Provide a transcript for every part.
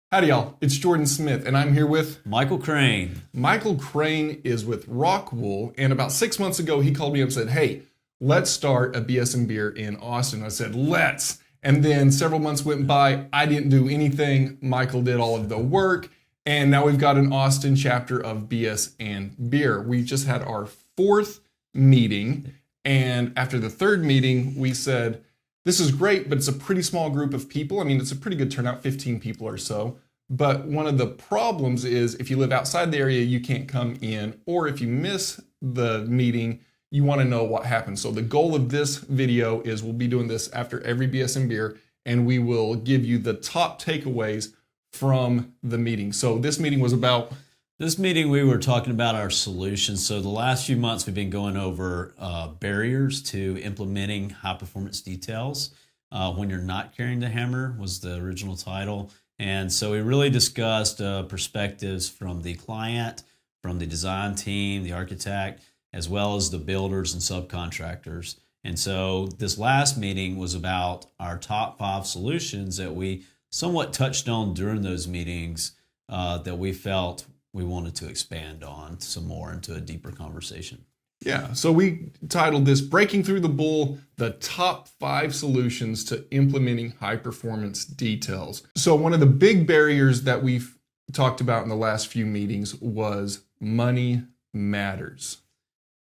Howdy, y'all. It's Jordan Smith, and I'm here with Michael Crane. Michael Crane is with Rockwool, and about 6 months ago, he called me up and said, hey, let's start a BS and Beer in Austin. I said, let's. And then several months went by. I didn't do anything. Michael did all of the work, and now we've got an Austin chapter of BS and Beer. We just had our fourth meeting, and after the third meeting, we said, this is great, but it's a pretty small group of people. I mean, it's a pretty good turnout, 15 people or so. But one of the problems is if you live outside the area, you can't come in. Or if you miss the meeting, you want to know what happened. So the goal of this video is we'll be doing this after every BS and Beer, and we will give you the top takeaways from the meeting. So this meeting was about... This meeting, we were talking about our solutions. So the last few months, we've been going over barriers to implementing high performance details. When you're not carrying the hammer was the original title. And so we really discussed perspectives from the client, from the design team, the architect, as well as the builders and subcontractors. And so this last meeting was about our top 5 solutions that we somewhat touched on during those meetings that we felt we wanted to expand on some more into a deeper conversation. Yeah, so we titled this Breaking Through the Bull, the top 5 solutions to implementing high performance details. So one of the big barriers that we've talked about in the last few meetings was money matters.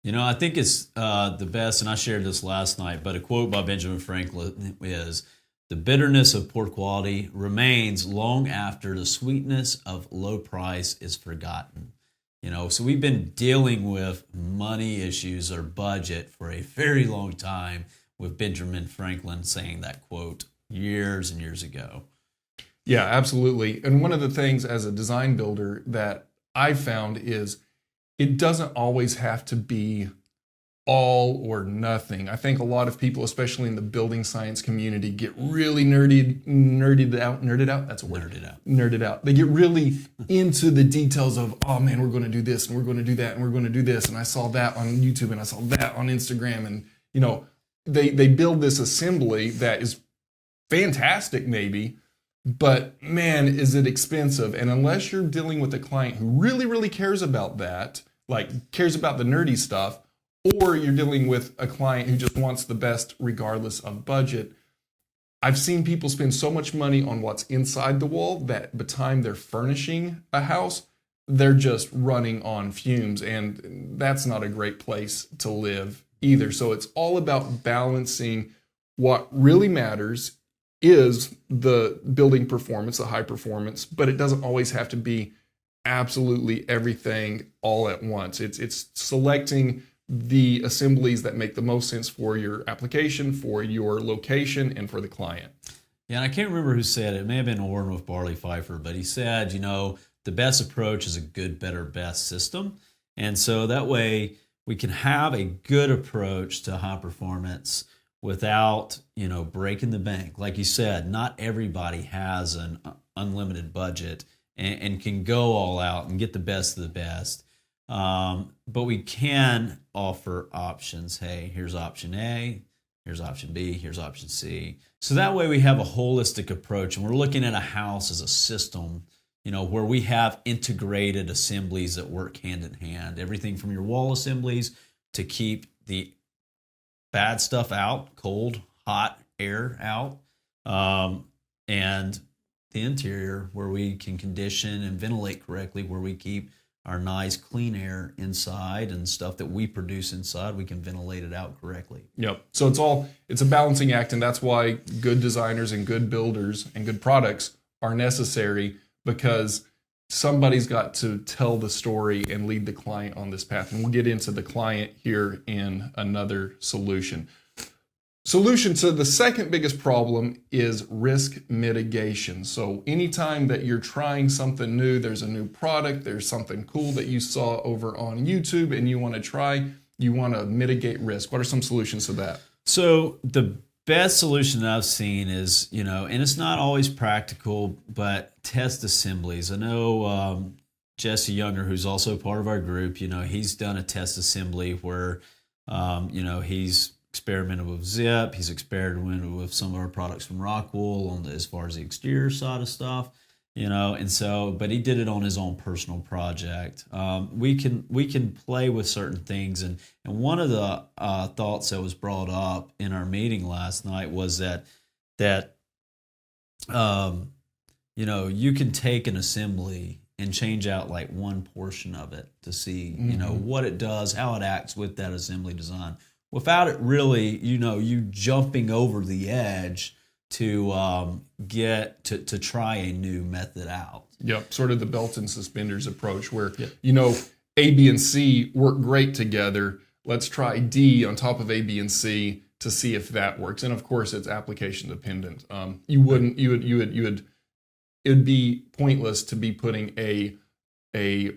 You know, I think it's the best, and I shared this last night, but a quote by Benjamin Franklin is, "The bitterness of poor quality remains long after the sweetness of low price is forgotten." You know, so we've been dealing with money issues or budget for a very long time with Benjamin Franklin saying that quote years and years ago. Yeah, absolutely. And one of the things as a design builder that I've found is it doesn't always have to be all or nothing. I think a lot of people, especially in the building science community, get really nerded out. That's a word. Nerded out. They get really into the details of, oh man, we're going to do this and we're going to do that and we're going to do this. And I saw that on YouTube and I saw that on Instagram. And, you know, they build this assembly that is fantastic maybe, but man, is it expensive. And unless you're dealing with a client who really, really cares about that, like cares about the nerdy stuff, or you're dealing with a client who just wants the best regardless of budget. I've seen people spend so much money on what's inside the wall that by the time they're furnishing a house, they're just running on fumes, and that's not a great place to live either. So it's all about balancing what really matters is the building performance, the high performance, but it doesn't always have to be absolutely everything all at once. It's selecting the assemblies that make the most sense for your application, for your location, and for the client. Yeah, and I can't remember who said it. It may have been Warren with Barley Pfeiffer, but he said, you know, the best approach is a good, better, best system. And so that way we can have a good approach to high performance without, you know, breaking the bank. Like you said, not everybody has an unlimited budget and can go all out and get the best of the best. But we can offer options. Hey, here's option A, here's option B, here's option C. So that way we have a holistic approach, and we're looking at a house as a system, you know, where we have integrated assemblies that work hand in hand. Everything from your wall assemblies to keep the bad stuff out, cold, hot air out, and the interior where we can condition and ventilate correctly, where we keep our nice clean air inside and stuff that we produce inside, we can ventilate it out correctly. Yep. So it's a balancing act, and that's why good designers and good builders and good products are necessary, because somebody's got to tell the story and lead the client on this path. And we'll get into the client here in another solution. Solution to the second biggest problem is risk mitigation. So anytime that you're trying something new, there's a new product, there's something cool that you saw over on YouTube and you want to try, you want to mitigate risk. What are some solutions to that? So the best solution that I've seen is, you know, and it's not always practical, but test assemblies. I know Jesse Younger, who's also part of our group, you know, he's done a test assembly where, you know, he's experimented with Zip. He's experimented with some of our products from Rockwool as far as the exterior side of stuff. And so, but he did it on his own personal project. We can play with certain things, and one of the thoughts that was brought up in our meeting last night was that you can take an assembly and change out like one portion of it to see what it does, how it acts with that assembly design, without it really you jumping over the edge to get to try a new method out. Yep, sort of the belt and suspenders approach where, A, B, and C work great together. Let's try D on top of A, B, and C to see if that works. And of course, it's application dependent. It would be pointless to be putting a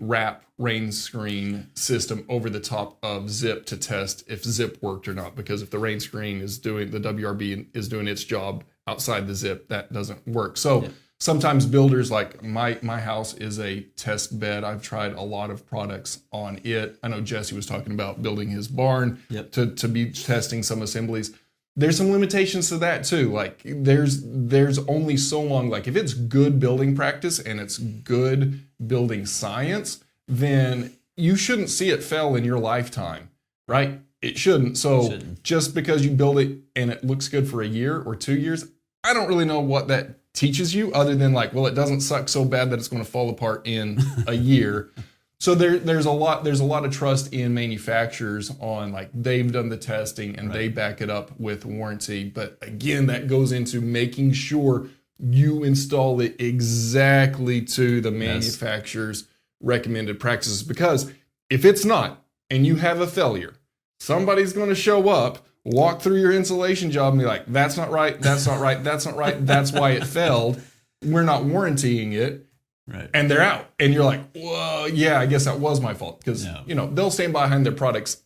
wrap rain screen system over the top of Zip to test if Zip worked or not. Because if the rain screen is doing, the WRB is doing its job outside the Zip, that doesn't work. So sometimes builders, like my house is a test bed. I've tried a lot of products on it. I know Jesse was talking about building his barn to be testing some assemblies. There's some limitations to that too. Like there's only so long, like if it's good building practice and it's good building science, then you shouldn't see it fail in your lifetime, right? It shouldn't. So just because you build it and it looks good for a year or 2 years, I don't really know what that teaches you other than like, well, it doesn't suck so bad that it's going to fall apart in a year. So there's a lot of trust in manufacturers on like they've done the testing and they back it up with warranty. But again, that goes into making sure you install it exactly to the manufacturer's recommended practices. Because if it's not and you have a failure, somebody's going to show up, walk through your insulation job and be like, that's not right, that's not right, that's not right, that's why it failed. We're not warrantying it. Right. And they're out. And you're like, well, yeah, I guess that was my fault. Because, they'll stand behind their products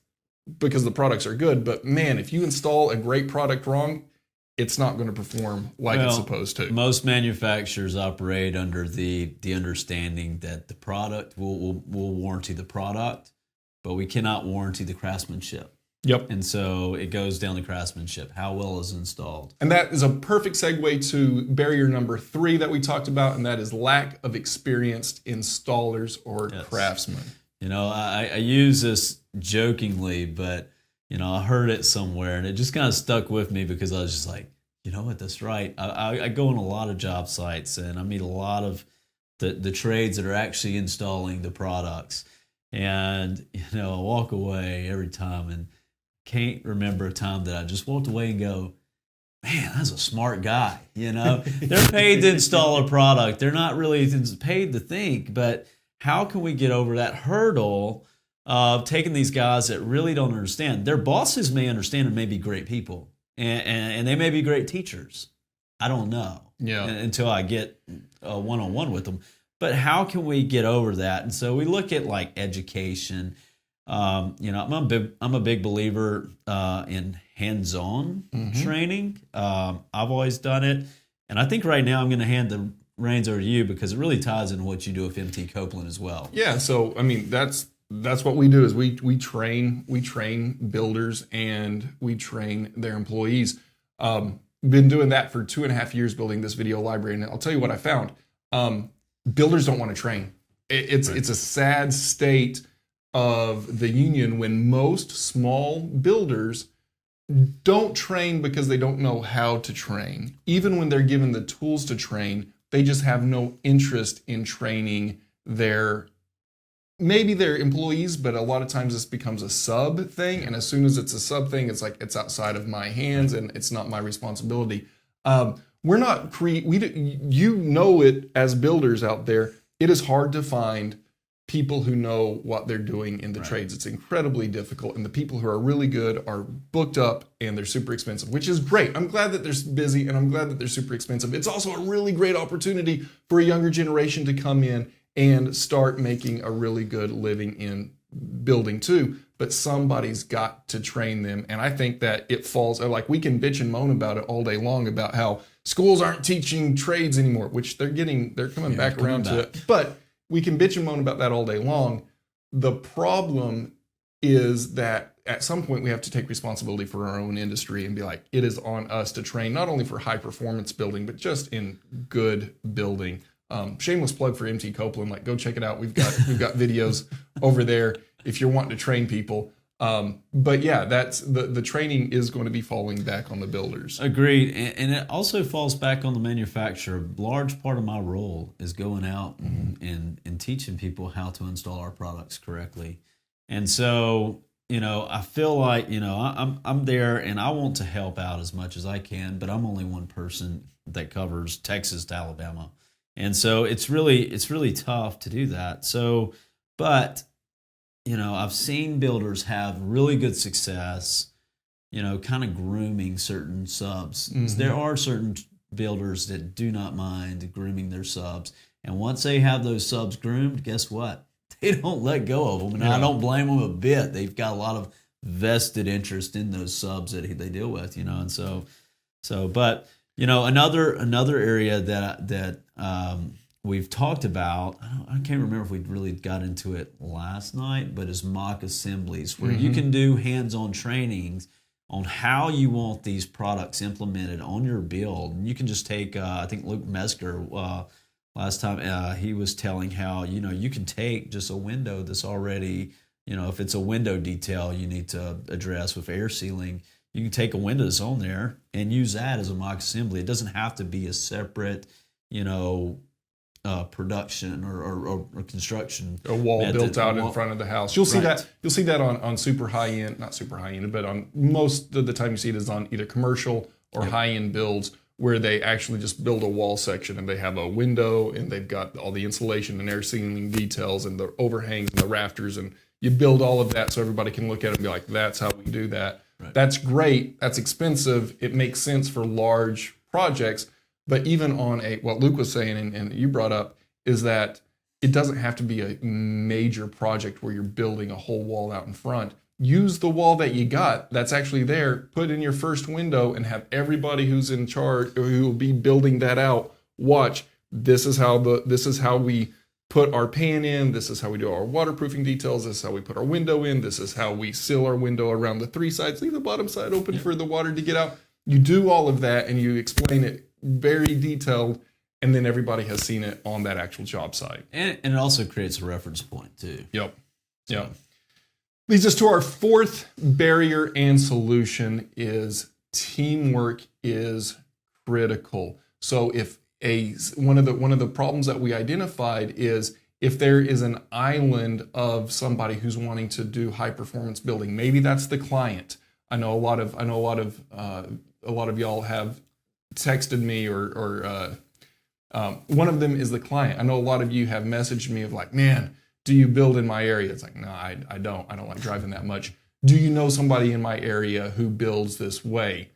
because the products are good. But man, if you install a great product wrong, it's not going to perform like it's supposed to. Most manufacturers operate under the understanding that the product will warranty the product, but we cannot warranty the craftsmanship. Yep. And so it goes down to craftsmanship. How well is installed? And that is a perfect segue to barrier number 3 that we talked about, and that is lack of experienced installers or craftsmen. I use this jokingly, but, I heard it somewhere and it just kind of stuck with me because I was just like, you know what, that's right. I go on a lot of job sites and I meet a lot of the trades that are actually installing the products. And, I walk away every time and can't remember a time that I just walked away and go, man, that's a smart guy. They're paid to install a product. They're not really paid to think, but how can we get over that hurdle of taking these guys that really don't understand? Their bosses may understand and may be great people, and they may be great teachers. I don't know until I get a one-on-one with them. But how can we get over that? And so we look at like education. I'm a big believer in hands-on training. I've always done it, and I think right now I'm going to hand the reins over to you because it really ties into what you do with MT Copeland as well. Yeah, so I mean that's what we do is we train builders and we train their employees. Been doing that for 2.5 years, building this video library, and I'll tell you what I found. Builders don't want to train. It's a sad state of the union when most small builders don't train because they don't know how to train. Even when they're given the tools to train, they just have no interest in training maybe their employees, but a lot of times this becomes a sub thing. And as soon as it's a sub thing, it's like it's outside of my hands and it's not my responsibility. We're not it as builders out there. It is hard to find people who know what they're doing in the trades. It's incredibly difficult, and the people who are really good are booked up and they're super expensive, which is great. I'm glad that they're busy and I'm glad that they're super expensive. It's also a really great opportunity for a younger generation to come in and start making a really good living in building too. But somebody's got to train them, and I think that it falls like we can bitch and moan about it all day long about how schools aren't teaching trades anymore, which they're coming back around to it. But we can bitch and moan about that all day long. The problem is that at some point we have to take responsibility for our own industry and be like, it is on us to train not only for high performance building, but just in good building. Shameless plug for MT Copeland. Like, go check it out. We've got videos over there if you're wanting to train people. But yeah, that's the training is going to be falling back on the builders. Agreed. And it also falls back on the manufacturer. A large part of my role is going out and teaching people how to install our products correctly. And so, I feel like, I'm there and I want to help out as much as I can, but I'm only one person that covers Texas to Alabama. And so it's really tough to do that. So, but I've seen builders have really good success, kind of grooming certain subs. Mm-hmm. There are certain builders that do not mind grooming their subs. And once they have those subs groomed, guess what? They don't let go of them. And I don't blame them a bit. They've got a lot of vested interest in those subs that they deal with, and but another area that we've talked about, I can't remember if we really got into it last night, but is mock assemblies, where you can do hands-on trainings on how you want these products implemented on your build. And you can just take, I think Luke Mesker, last time he was telling how, you can take just a window that's already, if it's a window detail you need to address with air sealing, you can take a window that's on there and use that as a mock assembly. It doesn't have to be a separate, production or construction. A wall method. built out in front of the house. You'll see that. You'll see that on super high end, not super high end, but on most of the time you see it is on either commercial or high end builds, where they actually just build a wall section and they have a window and they've got all the insulation and air sealing details and the overhangs and the rafters, and you build all of that so everybody can look at it and be like, that's how we do that. Right. That's great. That's expensive. It makes sense for large projects. But even on what Luke was saying and you brought up is that it doesn't have to be a major project where you're building a whole wall out in front. Use the wall that you got that's actually there, put in your first window, and have everybody who's in charge or who will be building that out watch. This is how we put our pan in. This is how we do our waterproofing details. This is how we put our window in. This is how we seal our window around the three sides. Leave the bottom side open for the water to get out. You do all of that and you explain it very detailed, and then everybody has seen it on that actual job site. And it also creates a reference point too. Yep. Leads us to our fourth barrier and solution is teamwork is critical. So if one of the problems that we identified is if there is an island of somebody who's wanting to do high performance building, maybe that's the client. I know a lot of y'all have texted me or one of them is the client. I know a lot of you have messaged me of like, man, do you build in my area? It's like, no, I don't like driving that much. Do you know somebody in my area who builds this way?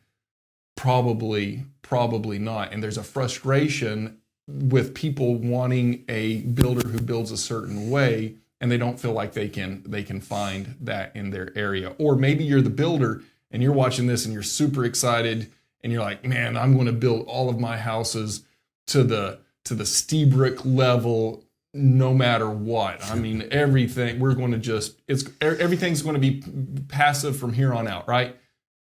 Probably not. And there's a frustration with people wanting a builder who builds a certain way, and they don't feel like they can find that in their area. Or maybe you're the builder and you're watching this and you're super excited and you're like, man, I'm going to build all of my houses to the steel brick level no matter what. I mean, everything everything's going to be passive from here on out, right?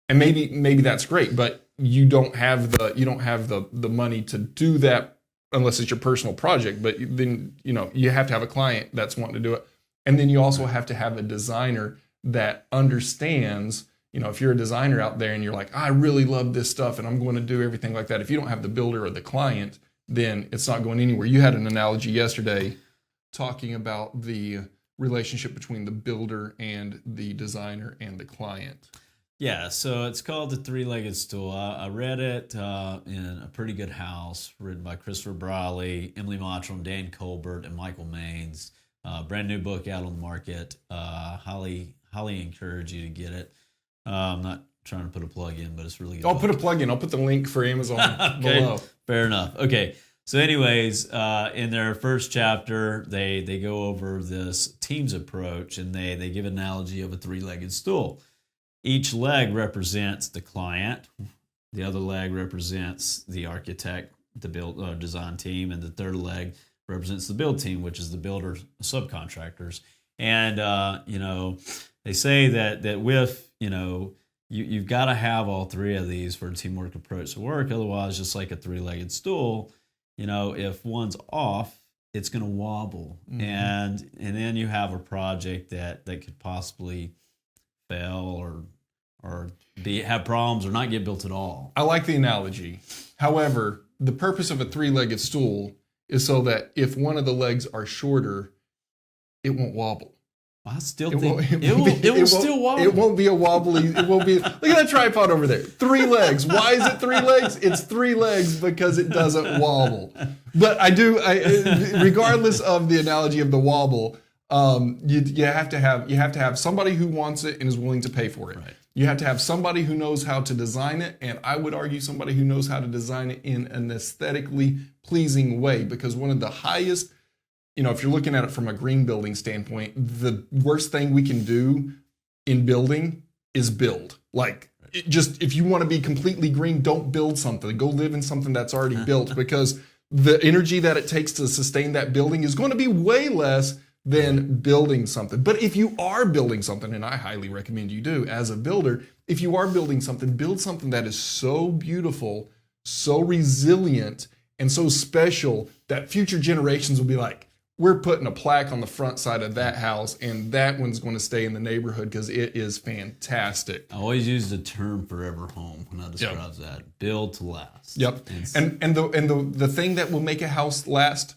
And maybe that's great, but you don't have the money to do that unless it's your personal project. But then you have to have a client that's wanting to do it, and then you also have to have a designer that understands. If you're a designer out there and you're like, I really love this stuff and I'm going to do everything like that. If you don't have the builder or the client, then it's not going anywhere. You had an analogy yesterday talking about the relationship between the builder and the designer and the client. Yeah, so it's called The Three-Legged Stool. I read it in A Pretty Good House, written by Christopher Briley, Emily Mottram, Dan Colbert, and Michael Maines. Brand new book out on the market. Highly encourage you to get it. I'm not trying to put a plug in, but it's really good. I'll put a plug in. I'll put the link for Amazon below. Fair enough. Okay. So anyways, in their first chapter, they go over this team's approach, and they give an analogy of a three-legged stool. Each leg represents the client. The other leg represents the architect, the build design team, and the third leg represents the build team, which is the builder subcontractors. And they say that with you've got to have all three of these for a teamwork approach to work. Otherwise, just like a three-legged stool, if one's off, it's going to wobble, and then you have a project that could possibly fail or have problems or not get built at all. I like the analogy. However, the purpose of a three-legged stool is so that if one of the legs are shorter, it won't wobble. I still think it will still wobble. It won't be a wobbly. It won't be. Look at that tripod over there. 3 legs. Why is it 3 legs? It's 3 legs because it doesn't wobble. But regardless of the analogy of the wobble, you have to have somebody who wants it and is willing to pay for it. Right. You have to have somebody who knows how to design it, and I would argue somebody who knows how to design it in an aesthetically pleasing way, because one of the highest, if you're looking at it from a green building standpoint, the worst thing we can do in building is build. If you want to be completely green, don't build something. Go live in something that's already built, because the energy that it takes to sustain that building is going to be way less than building something. But if you are building something, and I highly recommend you do as a builder, if you are building something, build something that is so beautiful, so resilient, and so special that future generations will be like, we're putting a plaque on the front side of that house, and that one's going to stay in the neighborhood because it is fantastic. I always use the term forever home when I describe that. Build to last. Yep. And the thing that will make a house last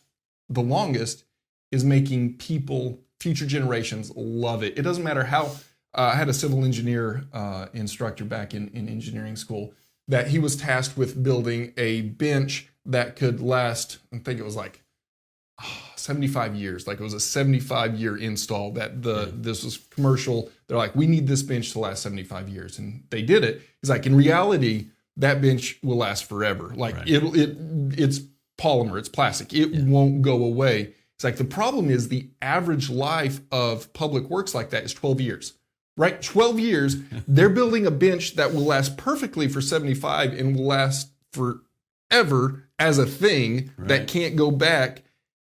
the longest is making future generations love it. It doesn't matter how. I had a civil engineer instructor back in engineering school that he was tasked with building a bench that could last, I think it was 75 years. It was a 75-year install this was commercial. They're like, we need this bench to last 75 years. And they did it. He's like, in reality, that bench will last forever. It's polymer, it's plastic. It won't go away. It's like, the problem is the average life of public works like that is 12 years, right? 12 years, they're building a bench that will last perfectly for 75 and will last forever as a thing that can't go back.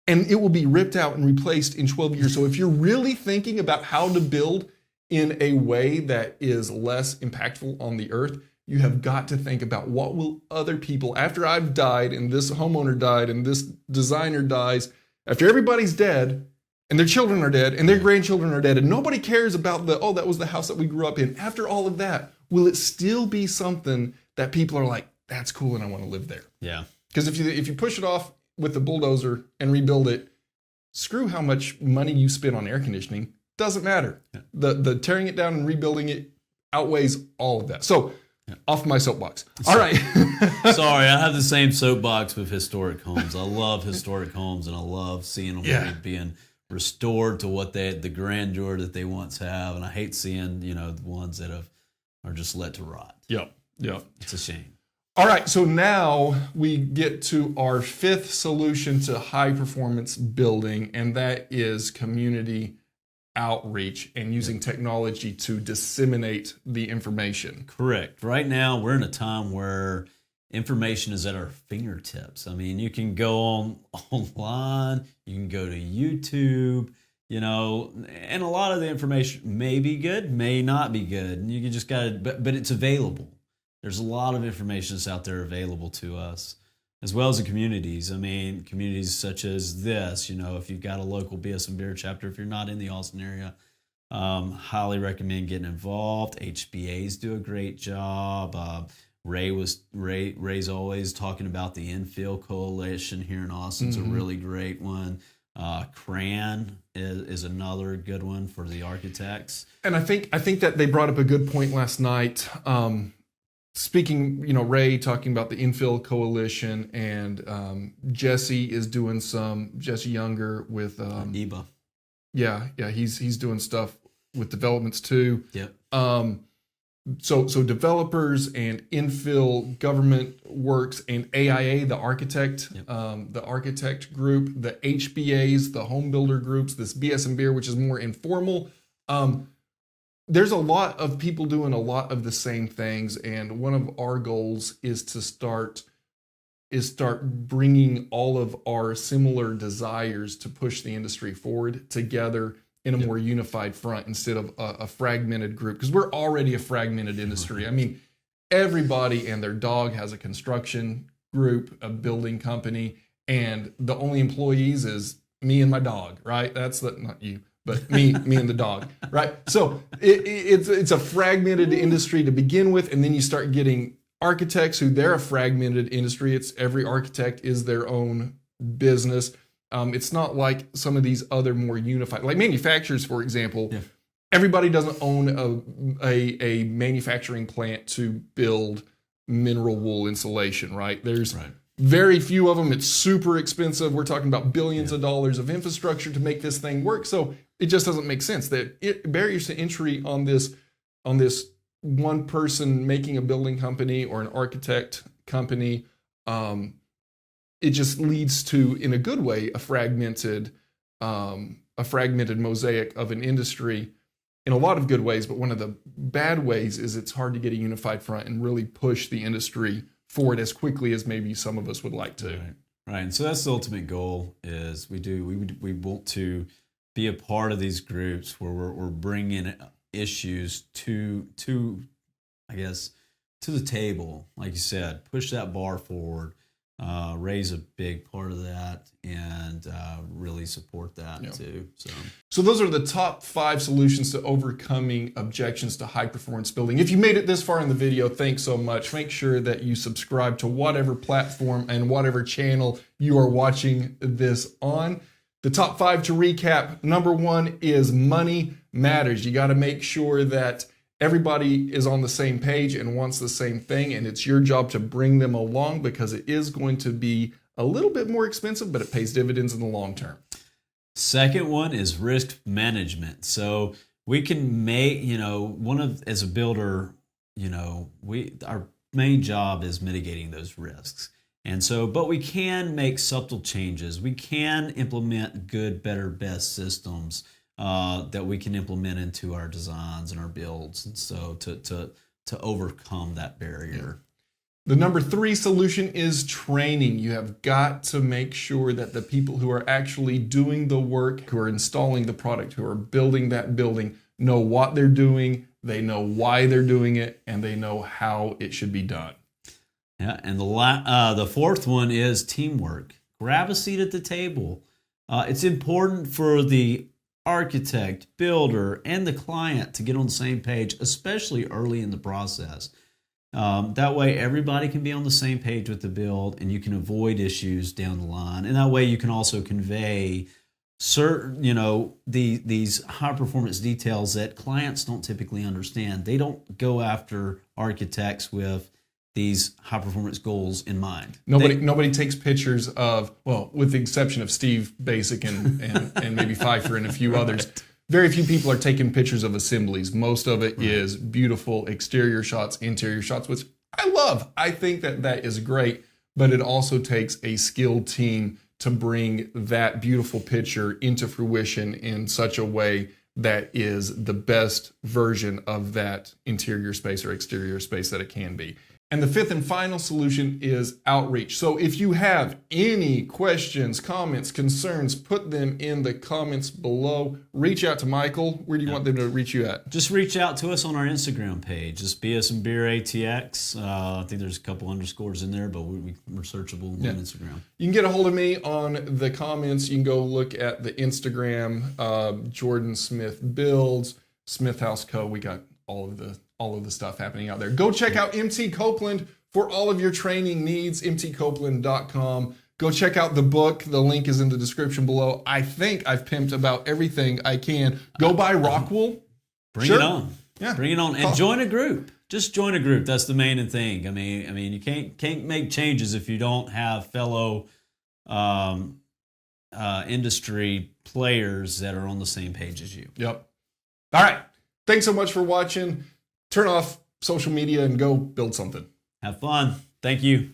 And it will be ripped out and replaced in 12 years. So if you're really thinking about how to build in a way that is less impactful on the earth, you have got to think about, what will other people, after I've died and this homeowner died and this designer dies, after everybody's dead and their children are dead and their grandchildren are dead and nobody cares about that was the house that we grew up in. After all of that, will it still be something that people are like, that's cool and I want to live there? Yeah. Because if you push it off with the bulldozer and rebuild it, screw how much money you spend on air conditioning. Doesn't matter. Yeah. The tearing it down and rebuilding it outweighs all of that. So, off my soapbox. All right. Sorry, I have the same soapbox with historic homes. I love historic homes, and I love seeing them being restored to what the grandeur that they once have. And I hate seeing the ones that are just let to rot. Yep. It's a shame. All right, so now we get to our 5th solution to high performance building, and that is community outreach and using technology to disseminate the information. Correct. Right now, we're in a time where information is at our fingertips. I mean, you can go online, you can go to YouTube, and a lot of the information may be good, may not be good. And you can just but it's available. There's a lot of information that's out there available to us, as well as the communities. I mean, communities such as this, if you've got a local BS and Beer chapter, if you're not in the Austin area, highly recommend getting involved. HBAs do a great job. Ray's always talking about the Infill Coalition here in Austin's a really great one. CRAN is another good one for the architects. And I think that they brought up a good point last night. Speaking, Ray talking about the Infill Coalition, and Jesse is doing Jesse Younger with EBA. Yeah, he's doing stuff with developments too. Yep. So developers and infill government works and AIA, the architect, the architect group, the HBAs, the home builder groups, this BS and Beer, which is more informal. There's a lot of people doing a lot of the same things, and one of our goals is to start bringing all of our similar desires to push the industry forward together in a more unified front instead of a fragmented group, because we're already a fragmented industry. I mean, everybody and their dog has a construction group, a building company, and the only employees is me and my dog, right? That's not you, but me and the dog, right? So it's a fragmented industry to begin with, and then you start getting architects who they're a fragmented industry. It's every architect is their own business. It's not like some of these other more unified, like manufacturers, for example. Yeah. Everybody doesn't own a manufacturing plant to build mineral wool insulation, right? There's very few of them. It's super expensive. We're talking about billions of dollars of infrastructure to make this thing work. So it just doesn't make sense. That barriers to entry on this one person making a building company or an architect company, it just leads to, in a good way, a fragmented mosaic of an industry in a lot of good ways. But one of the bad ways is it's hard to get a unified front and really push the industry forward as quickly as maybe some of us would like to. Right. And so that's the ultimate goal. Is we want to be a part of these groups where we're bringing issues to the table, like you said, push that bar forward, raise a big part of that, and really support that too. So those are the top 5 solutions to overcoming objections to high performance building. If you made it this far in the video, thanks so much. Make sure that you subscribe to whatever platform and whatever channel you are watching this on. The top 5 to recap. Number 1 is money matters. You got to make sure that everybody is on the same page and wants the same thing, and it's your job to bring them along, because it is going to be a little bit more expensive, but it pays dividends in the long term. Second one is risk management. So we can make, as a builder, our main job is mitigating those risks. And so, but we can make subtle changes. We can implement good, better, best systems that we can implement into our designs and our builds, and so to overcome that barrier. The number 3 solution is training. You have got to make sure that the people who are actually doing the work, who are installing the product, who are building that building, know what they're doing, they know why they're doing it, and they know how it should be done. Yeah, and the fourth one is teamwork. Grab a seat at the table. It's important for the architect, builder, and the client to get on the same page, especially early in the process. That way everybody can be on the same page with the build, and you can avoid issues down the line. And that way you can also convey certain, these high performance details that clients don't typically understand. They don't go after architects with these high performance goals in mind. Nobody takes pictures of, well, with the exception of Steve Basic and maybe Pfeiffer and a few others. Very few people are taking pictures of assemblies. Most of it is beautiful exterior shots, interior shots, which I love. I think that is great, but it also takes a skilled team to bring that beautiful picture into fruition in such a way that is the best version of that interior space or exterior space that it can be. And the 5th and final solution is outreach. So if you have any questions, comments, concerns, put them in the comments below. Reach out to Michael. Where do you want them to reach you at? Just reach out to us on our Instagram page. Just BS and Beer ATX. I think there's a couple underscores in there, but we're searchable on Instagram. You can get a hold of me on the comments. You can go look at the Instagram, Jordan Smith Builds, Smith House Co. We got all of the stuff happening out there. Go check out MT Copeland for all of your training needs, mtcopeland.com. Go check out the book. The link is in the description below. I think I've pimped about everything I can. Go buy Rockwool. Bring it on. Yeah. Bring it on. And join a group. Just join a group. That's the main thing. I mean, you can't make changes if you don't have fellow industry players that are on the same page as you. Yep. All right. Thanks so much for watching. Turn off social media and go build something. Have fun. Thank you.